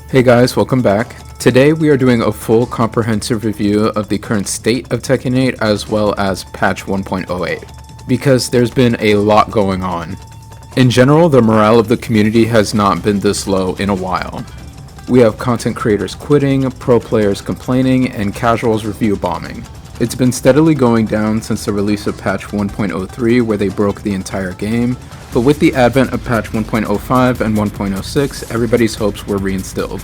Hey guys, welcome back. Today we are doing a full comprehensive review of the current state of Tekken 8 as well as patch 1.08, because there's been a lot going on. In general, the morale of the community has not been this low in a while. We have content creators quitting, pro players complaining, and casuals review bombing. It's been steadily going down since the release of patch 1.03 where they broke the entire game, but with the advent of patch 1.05 and 1.06, everybody's hopes were reinstilled.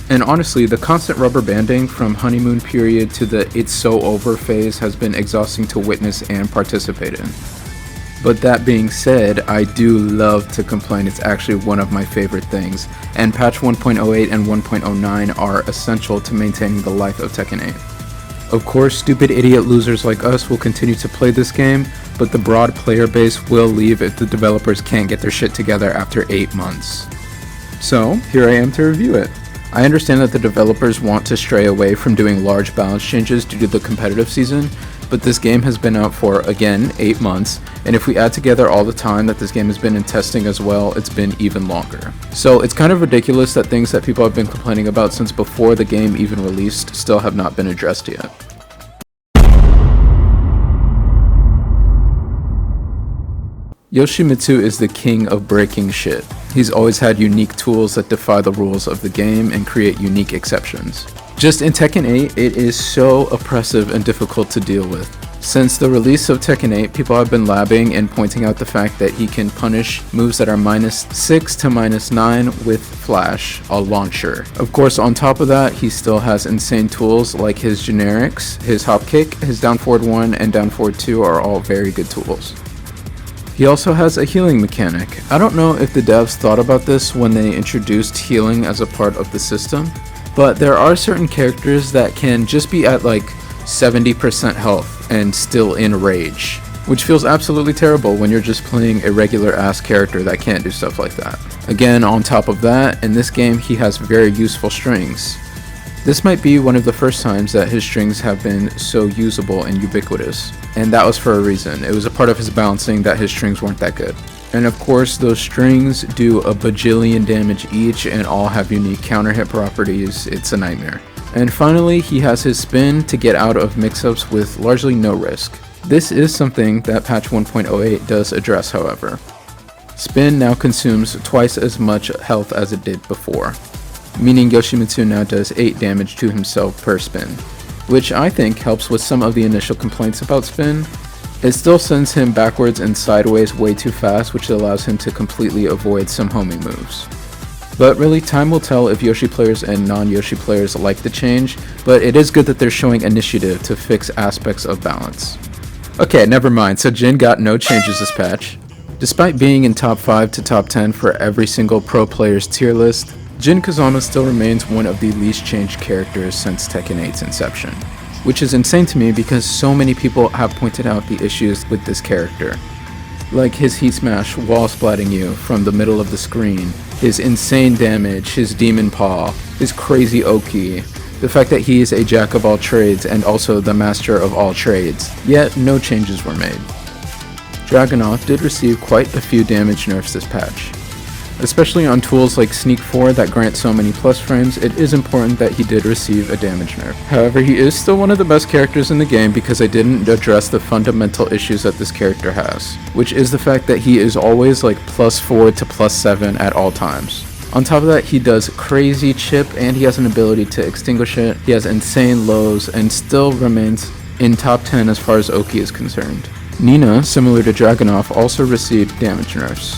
And honestly, the constant rubber banding from honeymoon period to the it's so over phase has been exhausting to witness and participate in. But that being said, I do love to complain. It's actually one of my favorite things, and patch 1.08 and 1.09 are essential to maintaining the life of Tekken 8. Of course, stupid idiot losers like us will continue to play this game, but the broad player base will leave if the developers can't get their shit together after 8 months. So, here I am to review it. I understand that the developers want to stray away from doing large balance changes due to the competitive season, but this game has been out for, again, 8 months, and if we add together all the time that this game has been in testing as well, it's been even longer. So it's kind of ridiculous that things that people have been complaining about since before the game even released still have not been addressed yet. Yoshimitsu is the king of breaking shit. He's always had unique tools that defy the rules of the game and create unique exceptions. Just in Tekken 8, it is so oppressive and difficult to deal with. Since the release of Tekken 8, people have been labbing and pointing out the fact that he can punish moves that are -6 to -9 with flash, a launcher. Of course, on top of that, he still has insane tools like his generics, his hop kick, his down forward 1 and down forward 2 are all very good tools. He also has a healing mechanic. I don't know if the devs thought about this when they introduced healing as a part of the system, but there are certain characters that can just be at like 70% health and still in rage, which feels absolutely terrible when you're just playing a regular ass character that can't do stuff like that. Again, on top of that, in this game he has very useful strings. This might be one of the first times that his strings have been so usable and ubiquitous, and that was for a reason. It was a part of his balancing that his strings weren't that good. And of course, those strings do a bajillion damage each and all have unique counter hit properties. It's a nightmare. And finally, he has his spin to get out of mix-ups with largely no risk. This is something that patch 1.08 does address, however. Spin now consumes twice as much health as it did before, meaning Yoshimitsu now does 8 damage to himself per spin, which I think helps with some of the initial complaints about spin. It still sends him backwards and sideways way too fast, which allows him to completely avoid some homing moves. But really, time will tell if Yoshi players and non-Yoshi players like the change, but it is good that they're showing initiative to fix aspects of balance. Okay, never mind, so Jin got no changes this patch. Despite being in top 5 to top 10 for every single pro player's tier list, Jin Kazama still remains one of the least changed characters since Tekken 8's inception, which is insane to me because so many people have pointed out the issues with this character. Like his heat smash wall splatting you from the middle of the screen, his insane damage, his demon paw, his crazy Oki, the fact that he is a jack of all trades and also the master of all trades, yet no changes were made. Dragunov did receive quite a few damage nerfs this patch. Especially on tools like Sneak 4 that grant so many plus frames, it is important that he did receive a damage nerf. However, he is still one of the best characters in the game because I didn't address the fundamental issues that this character has, which is the fact that he is always like +4 to +7 at all times. On top of that, he does crazy chip and he has an ability to extinguish it, he has insane lows, and still remains in top 10 as far as Oki is concerned. Nina, similar to Dragunov, also received damage nerfs.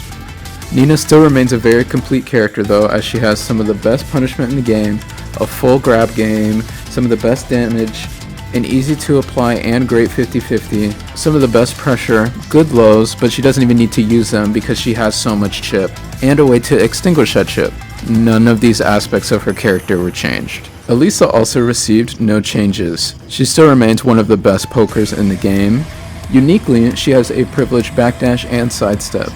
Nina still remains a very complete character though, as she has some of the best punishment in the game, a full grab game, some of the best damage, an easy to apply and great 50-50, some of the best pressure, good lows, but she doesn't even need to use them because she has so much chip, and a way to extinguish that chip. None of these aspects of her character were changed. Elisa also received no changes. She still remains one of the best pokers in the game. Uniquely, she has a privileged backdash and sidestep.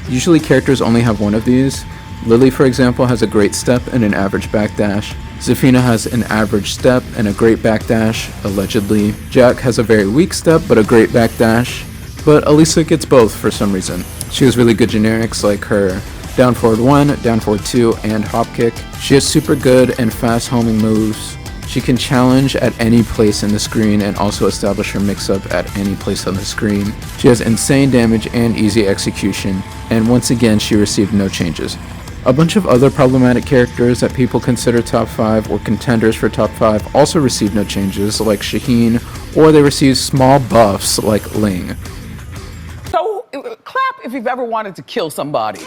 Usually characters only have one of these. Lily, for example, has a great step and an average backdash. Zafina has an average step and a great backdash, allegedly. Jack has a very weak step but a great backdash. But Elisa gets both for some reason. She has really good generics like her down forward 1, down forward 2, and hop kick. She has super good and fast homing moves. She can challenge at any place in the screen and also establish her mix-up at any place on the screen. She has insane damage and easy execution, and once again she received no changes. A bunch of other problematic characters that people consider top 5 or contenders for top 5 also received no changes, like Shaheen, or they received small buffs like Ling. So, clap if you've ever wanted to kill somebody.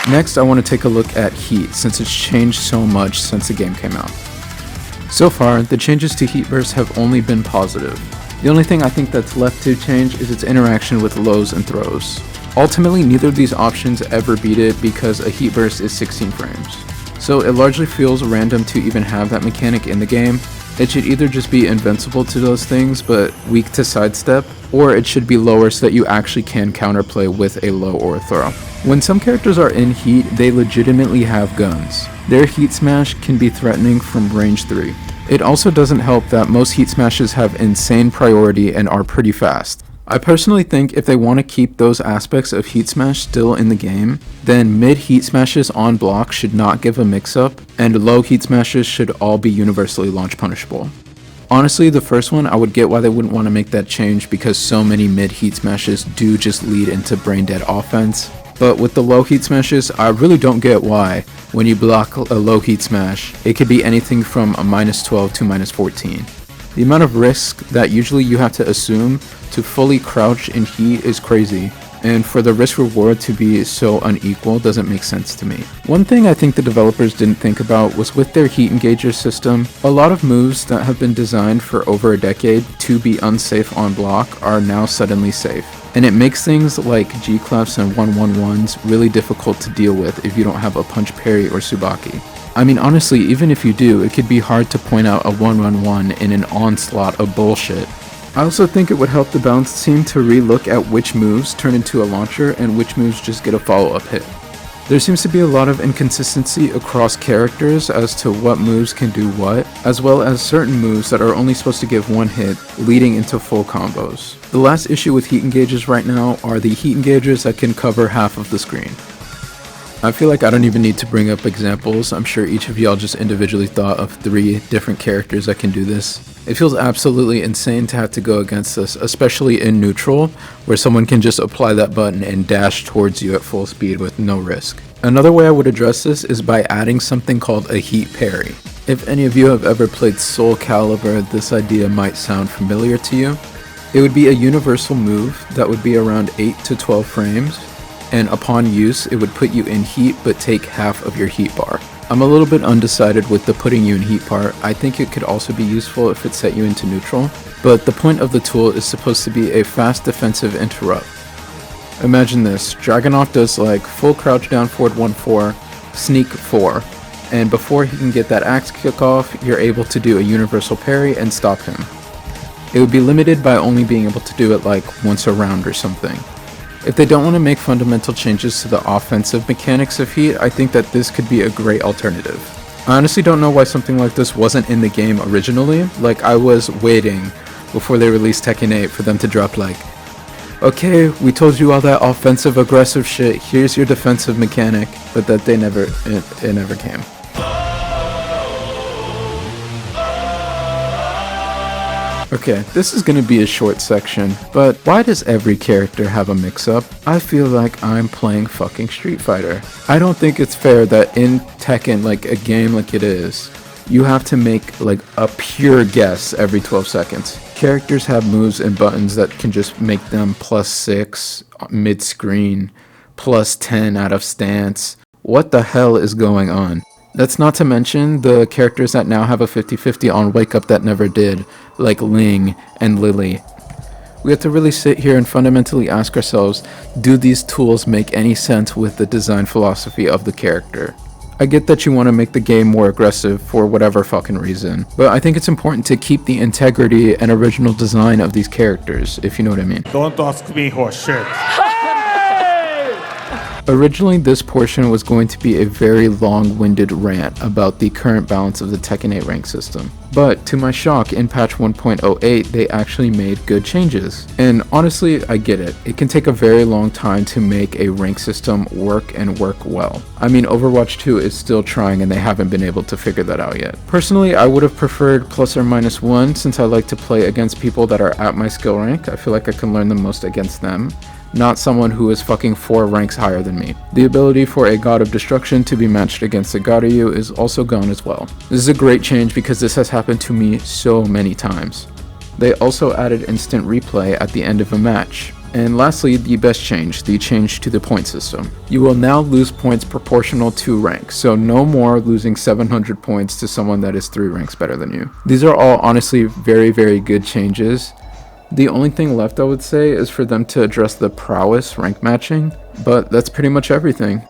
Next, I want to take a look at Heat, since it's changed so much since the game came out. So far, the changes to Heat Burst have only been positive. The only thing I think that's left to change is its interaction with lows and throws. Ultimately, neither of these options ever beat it because a Heat Burst is 16 frames. So it largely feels random to even have that mechanic in the game. It should either just be invincible to those things but weak to sidestep, or it should be lower so that you actually can counterplay with a low or a throw. When some characters are in Heat, they legitimately have guns. Their Heat Smash can be threatening from range 3. It also doesn't help that most Heat Smashes have insane priority and are pretty fast. I personally think if they want to keep those aspects of Heat Smash still in the game, then mid Heat Smashes on block should not give a mix-up, and low Heat Smashes should all be universally launch punishable. Honestly, the first one, I would get why they wouldn't want to make that change because so many mid Heat Smashes do just lead into brain dead offense. But with the low Heat Smashes, I really don't get why, when you block a low Heat Smash, it could be anything from a -12 to -14. The amount of risk that usually you have to assume to fully crouch in Heat is crazy, and for the risk reward to be so unequal doesn't make sense to me. One thing I think the developers didn't think about was with their Heat Engager system, a lot of moves that have been designed for over a decade to be unsafe on block are now suddenly safe. And it makes things like G-claps and 1-1-1s really difficult to deal with if you don't have a punch parry or Tsubaki. I mean, honestly, even if you do, it could be hard to point out a 1-1-1 in an onslaught of bullshit. I also think it would help the balance team to re-look at which moves turn into a launcher and which moves just get a follow-up hit. There seems to be a lot of inconsistency across characters as to what moves can do what, as well as certain moves that are only supposed to give one hit, leading into full combos. The last issue with Heat Engages right now are the Heat Engages that can cover half of the screen. I feel like I don't even need to bring up examples. I'm sure each of y'all just individually thought of 3 different characters that can do this. It feels absolutely insane to have to go against this, especially in neutral, where someone can just apply that button and dash towards you at full speed with no risk. Another way I would address this is by adding something called a heat parry. If any of you have ever played Soul Calibur, this idea might sound familiar to you. It would be a universal move that would be around 8 to 12 frames, and upon use it would put you in heat but take half of your heat bar. I'm a little bit undecided with the putting you in heat part. I think it could also be useful if it set you into neutral, but the point of the tool is supposed to be a fast defensive interrupt. Imagine this, Dragunov does like full crouch down forward 1-4, sneak 4, and before he can get that axe kick off, you're able to do a universal parry and stop him. It would be limited by only being able to do it like once a round or something. If they don't want to make fundamental changes to the offensive mechanics of Heat, I think that this could be a great alternative. I honestly don't know why something like this wasn't in the game originally. Like, I was waiting before they released Tekken 8 for them to drop like, okay, we told you all that offensive aggressive shit, here's your defensive mechanic, but that it never came. Okay, this is gonna be a short section, but why does every character have a mix-up? I feel like I'm playing fucking Street Fighter. I don't think it's fair that in Tekken, like a game like it is, you have to make like a pure guess every 12 seconds. Characters have moves and buttons that can just make them +6 mid-screen, +10 out of stance. What the hell is going on? That's not to mention the characters that now have a 50-50 on Wake Up that never did, like Ling and Lily. We have to really sit here and fundamentally ask ourselves, do these tools make any sense with the design philosophy of the character? I get that you want to make the game more aggressive for whatever fucking reason, but I think it's important to keep the integrity and original design of these characters, if you know what I mean. Don't ask me for shit. Originally, this portion was going to be a very long-winded rant about the current balance of the Tekken 8 rank system. But to my shock, in patch 1.08, they actually made good changes. And honestly, I get it. It can take a very long time to make a rank system work and work well. I mean, Overwatch 2 is still trying and they haven't been able to figure that out yet. Personally, I would have preferred plus or minus 1 since I like to play against people that are at my skill rank. I feel like I can learn the most against them, not someone who is fucking 4 ranks higher than me. The ability for a God of Destruction to be matched against a Garyu is also gone as well. This is a great change because this has happened to me so many times. They also added instant replay at the end of a match. And lastly, the best change, the change to the point system. You will now lose points proportional to rank, so no more losing 700 points to someone that is 3 ranks better than you. These are all honestly very, very good changes. The only thing left, I would say, is for them to address the prowess rank matching, but that's pretty much everything.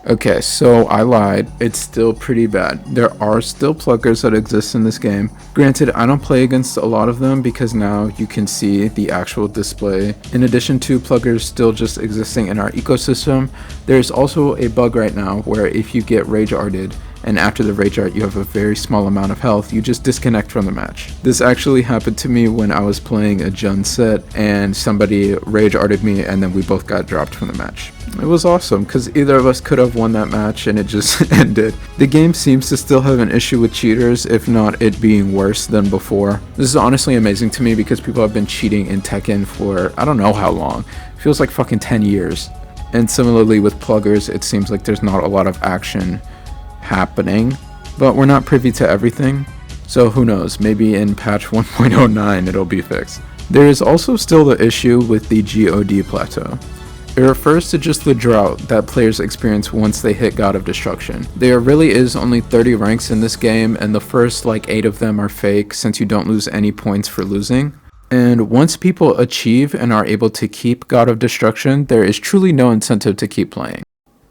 Okay, so I lied. It's still pretty bad. There are still pluggers that exist in this game. Granted, I don't play against a lot of them because now you can see the actual display. In addition to pluggers still just existing in our ecosystem, there's also a bug right now where if you get rage arted, and after the rage art you have a very small amount of health, you just disconnect from the match. This actually happened to me when I was playing a Jun set and somebody rage arted me and then we both got dropped from the match. It was awesome because either of us could have won that match and it just ended. The game seems to still have an issue with cheaters, if not it being worse than before. This is honestly amazing to me because people have been cheating in Tekken for I don't know how long. It feels like fucking 10 years. And similarly with pluggers, it seems like there's not a lot of action happening, but we're not privy to everything, so who knows, maybe in patch 1.09 it'll be fixed. There is also still the issue with the God plateau. It refers to just the drought that players experience once they hit God of Destruction. There really is only 30 ranks in this game and the first like 8 of them are fake since you don't lose any points for losing. And once people achieve and are able to keep God of Destruction, there is truly no incentive to keep playing.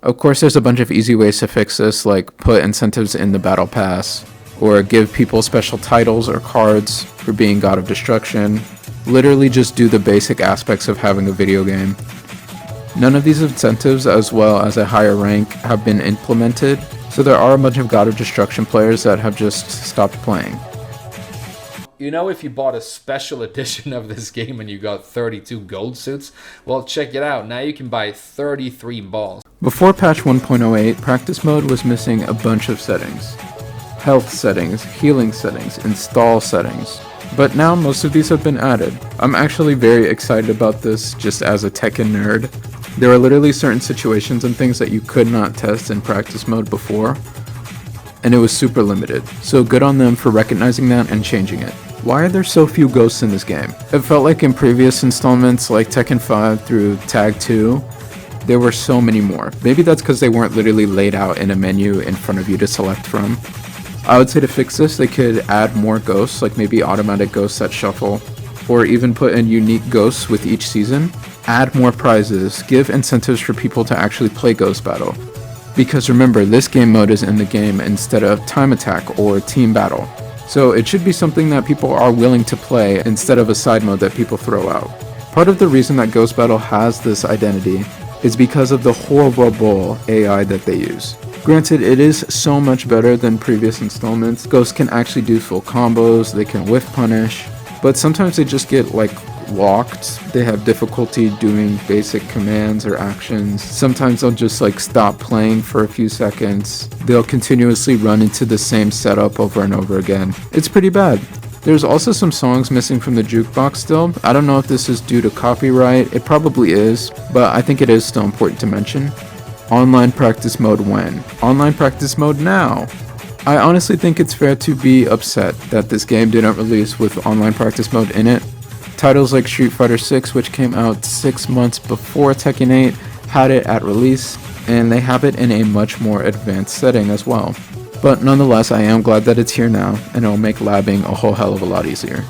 Of course, there's a bunch of easy ways to fix this, like put incentives in the battle pass, or give people special titles or cards for being God of Destruction. Literally just do the basic aspects of having a video game. None of these incentives, as well as a higher rank, have been implemented, so there are a bunch of God of Destruction players that have just stopped playing. You know, if you bought a special edition of this game and you got 32 gold suits, well, check it out. Now you can buy 33 balls. Before patch 1.08, practice mode was missing a bunch of settings. Health settings, healing settings, install settings. But now most of these have been added. I'm actually very excited about this just as a Tekken nerd. There are literally certain situations and things that you could not test in practice mode before, and it was super limited, so good on them for recognizing that and changing it. Why are there so few ghosts in this game? It felt like in previous installments like Tekken 5 through Tag 2, there were so many more. Maybe that's because they weren't literally laid out in a menu in front of you to select from. I would say to fix this, they could add more ghosts, like maybe automatic ghosts that shuffle, or even put in unique ghosts with each season. Add more prizes, give incentives for people to actually play Ghost Battle. Because remember, this game mode is in the game instead of Time Attack or Team Battle. So it should be something that people are willing to play instead of a side mode that people throw out. Part of the reason that Ghost Battle has this identity is because of the horrible AI that they use. Granted, it is so much better than previous installments. Ghosts can actually do full combos, they can whiff punish, but sometimes they just get like locked. They have difficulty doing basic commands or actions. Sometimes they'll just like stop playing for a few seconds. They'll continuously run into the same setup over and over again. It's pretty bad. There's also some songs missing from the jukebox still. I don't know if this is due to copyright. It probably is, but I think it is still important to mention. Online practice mode when? Online practice mode now. I honestly think it's fair to be upset that this game didn't release with online practice mode in it. Titles like Street Fighter 6, which came out 6 months before Tekken 8, had it at release, and they have it in a much more advanced setting as well. But nonetheless, I am glad that it's here now, and it'll make labbing a whole hell of a lot easier.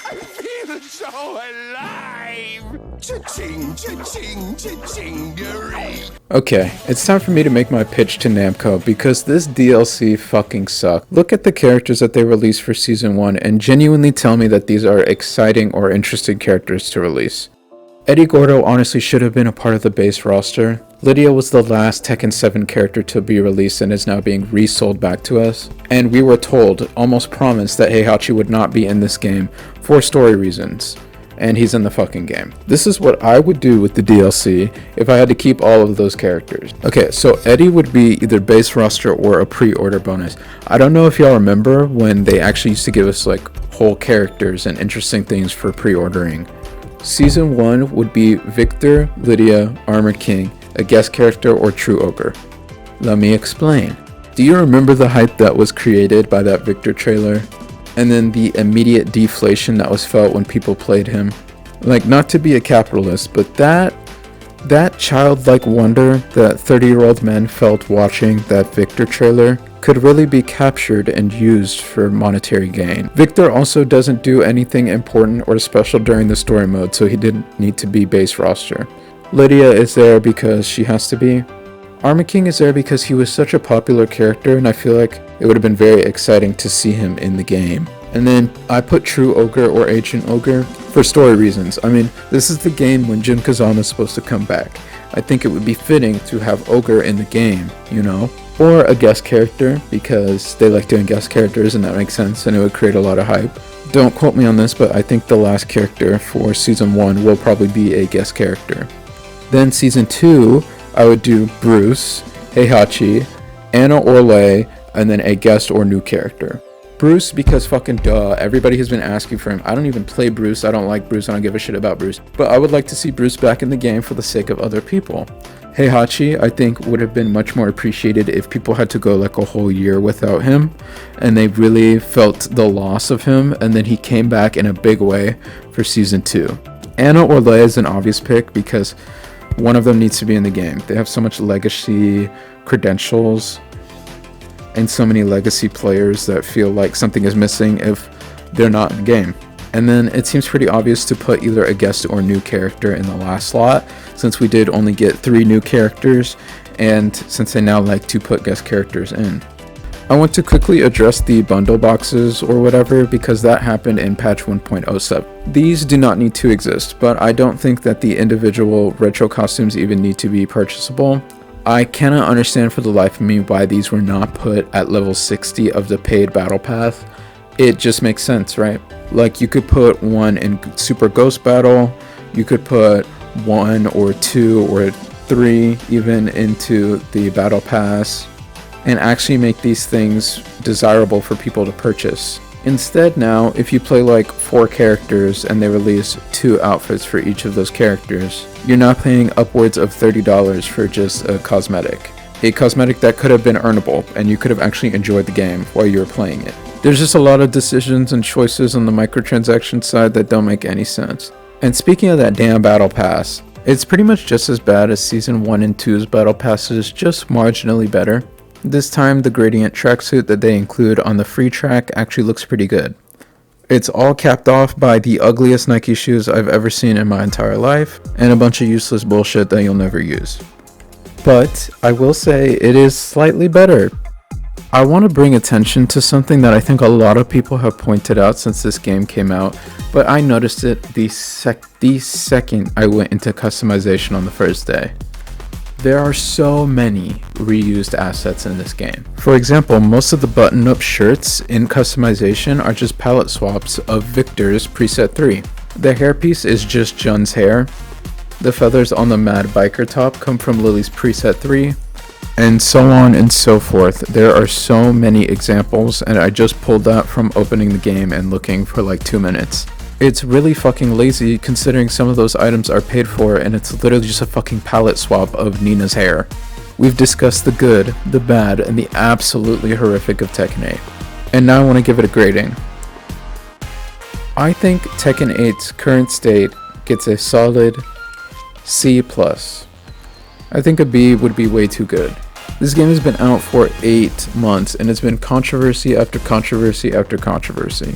I feel so alive! Cha-ching, cha-ching, cha-chingery. Okay, it's time for me to make my pitch to Namco because this DLC fucking sucked. Look at the characters that they released for Season 1 and genuinely tell me that these are exciting or interesting characters to release. Eddie Gordo honestly should have been a part of the base roster. Lydia was the last Tekken 7 character to be released and is now being resold back to us. And we were told, almost promised, that Heihachi would not be in this game for story reasons. And he's in the fucking game. This is what I would do with the DLC if I had to keep all of those characters. Okay, so Eddie would be either base roster or a pre-order bonus. I don't know if y'all remember when they actually used to give us like whole characters and interesting things for pre-ordering. Season 1 would be Victor, Lydia, Armor King, a guest character, or True Ogre. Let me explain. Do you remember the hype that was created by that Victor trailer? And then the immediate deflation that was felt when people played him? Like, not to be a capitalist, but that childlike wonder that 30-year-old men felt watching that Victor trailer could really be captured and used for monetary gain. Victor also doesn't do anything important or special during the story mode, so he didn't need to be base roster. Lydia is there because she has to be. Armor King is there because he was such a popular character, and I feel like it would have been very exciting to see him in the game. And then I put True Ogre or Ancient Ogre for story reasons. I mean, this is the game when Jin Kazama is supposed to come back. I think it would be fitting to have Ogre in the game, you know? Or a guest character, because they like doing guest characters and that makes sense and it would create a lot of hype. Don't quote me on this, but I think the last character for Season 1 will probably be a guest character. Then Season 2, I would do Bruce, Heihachi, Anna Orlais, and then a guest or new character. Bruce, because fucking duh, everybody has been asking for him. I don't even play Bruce, I don't like Bruce, I don't give a shit about Bruce. But I would like to see Bruce back in the game for the sake of other people. Heihachi, I think, would have been much more appreciated if people had to go like a whole year without him, and they really felt the loss of him, and then he came back in a big way for Season 2. Anna Orlais is an obvious pick because one of them needs to be in the game. They have so much legacy credentials and so many legacy players that feel like something is missing if they're not in the game. And then it seems pretty obvious to put either a guest or new character in the last slot, since we did only get 3 new characters, and since I now like to put guest characters in. I want to quickly address the bundle boxes or whatever, because that happened in patch 1.07. These do not need to exist, but I don't think that the individual retro costumes even need to be purchasable. I cannot understand for the life of me why these were not put at level 60 of the paid battle path. It just makes sense, right? Like, you could put one in Super Ghost Battle, you could put 1 or 2 or 3 even into the battle pass, and actually make these things desirable for people to purchase. Instead now, if you play like 4 characters and they release 2 outfits for each of those characters, you're now paying upwards of $30 for just a cosmetic. A cosmetic that could have been earnable, and you could have actually enjoyed the game while you were playing it. There's just a lot of decisions and choices on the microtransaction side that don't make any sense. And speaking of that damn battle pass, it's pretty much just as bad as Season 1 and 2's battle passes, just marginally better. This time the gradient tracksuit that they include on the free track actually looks pretty good. It's all capped off by the ugliest Nike shoes I've ever seen in my entire life, and a bunch of useless bullshit that you'll never use. But I will say it is slightly better. I want to bring attention to something that I think a lot of people have pointed out since this game came out, but I noticed it the second I went into customization on the first day. There are so many reused assets in this game. For example, most of the button-up shirts in customization are just palette swaps of Victor's preset 3. The hairpiece is just Jun's hair. The feathers on the Mad Biker top come from Lily's preset 3. And so on and so forth. There are so many examples, and I just pulled that from opening the game and looking for like 2 minutes. It's really fucking lazy considering some of those items are paid for and it's literally just a fucking palette swap of Nina's hair. We've discussed the good, the bad, and the absolutely horrific of Tekken 8. And now I want to give it a grading. I think Tekken 8's current state gets a solid C+. I think a B would be way too good. This game has been out for 8 months and it's been controversy after controversy after controversy.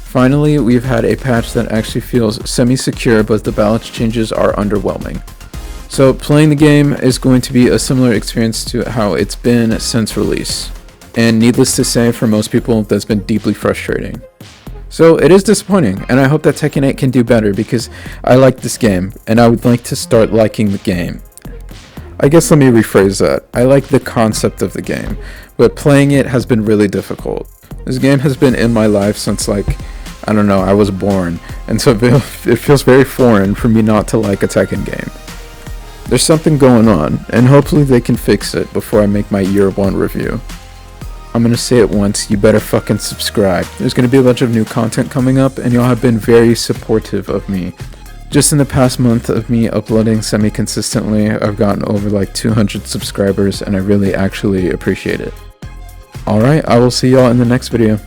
Finally, we've had a patch that actually feels semi-secure, but the balance changes are underwhelming. So playing the game is going to be a similar experience to how it's been since release. And needless to say, for most people, that's been deeply frustrating. So it is disappointing, and I hope that Tekken 8 can do better because I like this game, and I would like to start liking the game. I guess let me rephrase that. I like the concept of the game, but playing it has been really difficult. This game has been in my life since I don't know, I was born, and so it feels very foreign for me not to like a Tekken game. There's something going on, and hopefully they can fix it before I make my year 1 review. I'm gonna say it once, you better fucking subscribe. There's gonna be a bunch of new content coming up, and y'all have been very supportive of me. Just in the past month of me uploading semi-consistently, I've gotten over 200 subscribers, and I really actually appreciate it. Alright, I will see y'all in the next video.